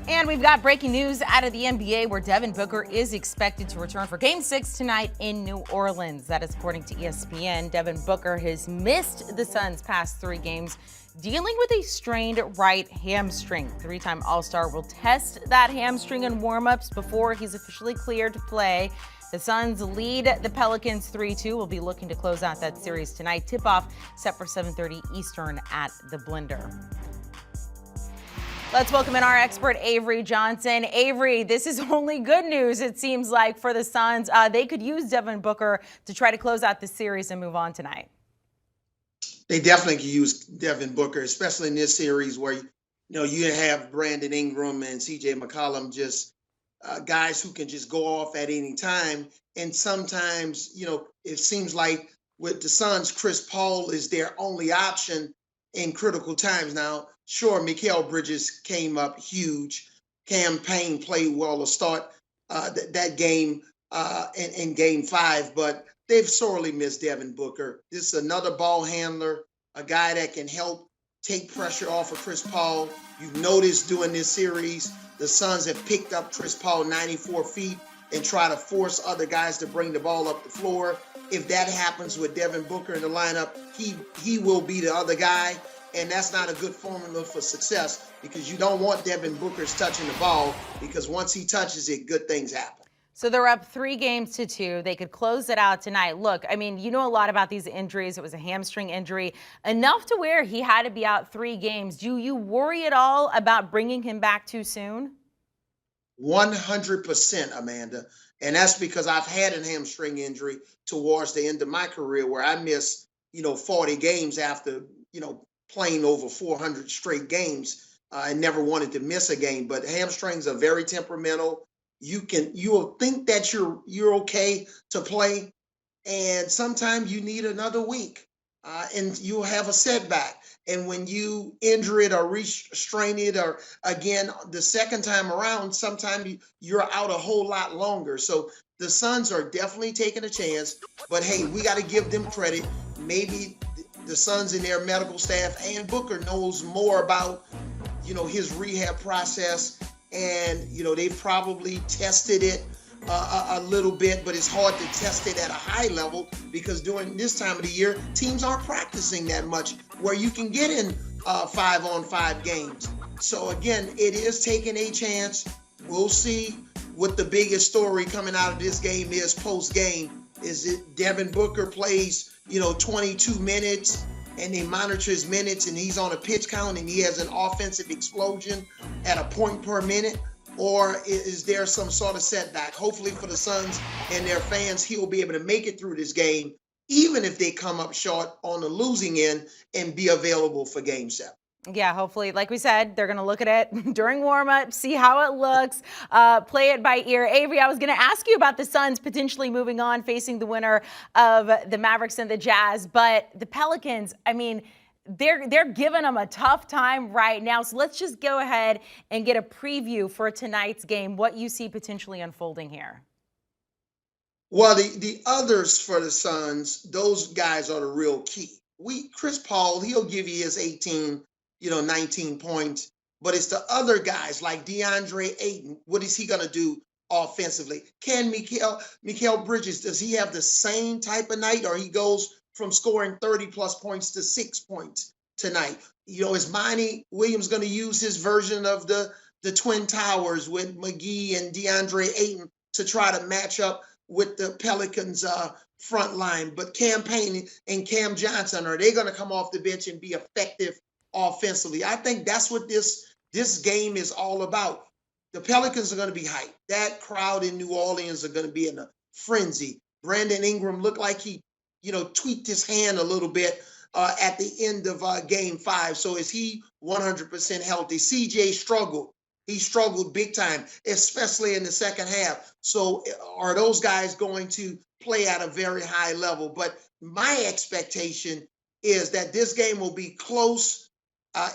And we've got breaking news out of the NBA where Devin Booker is expected to return for Game 6 tonight in New Orleans. That is according to ESPN. Devin Booker has missed the Suns' past 3 games, dealing with a strained right hamstring. Three-time All-Star will test that hamstring in warm-ups before he's officially cleared to play. The Suns lead the Pelicans 3-2. We'll be looking to close out that series tonight. Tip-off set for 7:30 Eastern at the Blender. Let's welcome in our expert, Avery Johnson. Avery, this is only good news, it seems like, for the Suns. They could use Devin Booker to try to close out the series and move on tonight. They definitely can use Devin Booker, especially in this series where you have Brandon Ingram and CJ McCollum, just guys who can just go off at any time. And sometimes, it seems like with the Suns, Chris Paul is their only option in critical times. Now, sure, Mikal Bridges came up huge. Cam Payne played well to start that game in Game 5, but they've sorely missed Devin Booker. This is another ball handler, a guy that can help take pressure off of Chris Paul. You've noticed during this series, the Suns have picked up Chris Paul 94 feet and try to force other guys to bring the ball up the floor. If that happens with Devin Booker in the lineup, he will be the other guy. And that's not a good formula for success because you don't want Devin Booker's touching the ball because once he touches it, good things happen. So they're up 3-2. They could close it out tonight. Look, I mean, you know a lot about these injuries. It was a hamstring injury, enough to where he had to be out 3 games. Do you worry at all about bringing him back too soon? 100%, Amanda. And that's because I've had a hamstring injury towards the end of my career where I missed, 40 games after, playing over 400 straight games. I never wanted to miss a game, but hamstrings are very temperamental. You will think that you're okay to play, and sometimes you need another week, and you'll have a setback. And when you injure it or restrain it, or again the second time around, sometimes you're out a whole lot longer. So the Suns are definitely taking a chance, but hey, we got to give them credit. Maybe the Suns and their medical staff and Booker knows more about, his rehab process. And, they've probably tested it a little bit, but it's hard to test it at a high level because during this time of the year, teams aren't practicing that much where you can get in 5-on-5 games. So again, it is taking a chance. We'll see what the biggest story coming out of this game is post-game. Is it Devin Booker plays 22 minutes and they monitor his minutes and he's on a pitch count and he has an offensive explosion at a point per minute? Or is there some sort of setback? Hopefully for the Suns and their fans, he'll be able to make it through this game, even if they come up short on the losing end, and be available for Game 7. Yeah, hopefully, like we said, they're going to look at it during warm-up, see how it looks, play it by ear. Avery, I was going to ask you about the Suns potentially moving on, facing the winner of the Mavericks and the Jazz, but the Pelicans, I mean, they're giving them a tough time right now. So let's just go ahead and get a preview for tonight's game, what you see potentially unfolding here. Well, the others for the Suns, those guys are the real key. Chris Paul, he'll give you his 18, 19 points. But it's the other guys like DeAndre Ayton. What is he going to do offensively? Can Mikal Bridges, does he have the same type of night, or he goes from scoring 30-plus points to 6 points tonight? Is Monty Williams going to use his version of the Twin Towers with McGee and DeAndre Ayton to try to match up with the Pelicans front line? But Cam Payne and Cam Johnson, are they going to come off the bench and be effective offensively? I think that's what this game is all about. The Pelicans are going to be hyped. That crowd in New Orleans are going to be in a frenzy. Brandon Ingram looked like he, tweaked his hand a little bit at the end of Game 5. So is he 100% healthy? CJ struggled. He struggled big time, especially in the second half. So are those guys going to play at a very high level? But my expectation is that this game will be close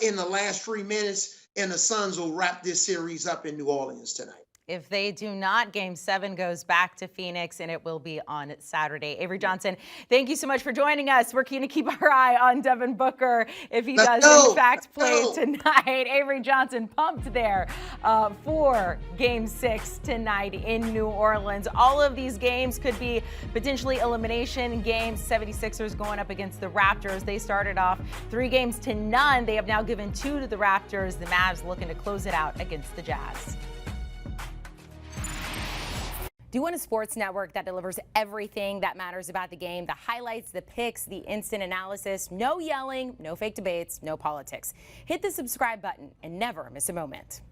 in the last 3 minutes, and the Suns will wrap this series up in New Orleans tonight. If they do not, Game 7 goes back to Phoenix, and it will be on Saturday. Avery Johnson, thank you so much for joining us. We're going to keep our eye on Devin Booker if he does, in fact, play tonight. Avery Johnson pumped there for Game 6 tonight in New Orleans. All of these games could be potentially elimination games. 76ers going up against the Raptors. They started off 3 games to none. They have now given 2 to the Raptors. The Mavs looking to close it out against the Jazz. Do you want a sports network that delivers everything that matters about the game? The highlights, the picks, the instant analysis, no yelling, no fake debates, no politics. Hit the subscribe button and never miss a moment.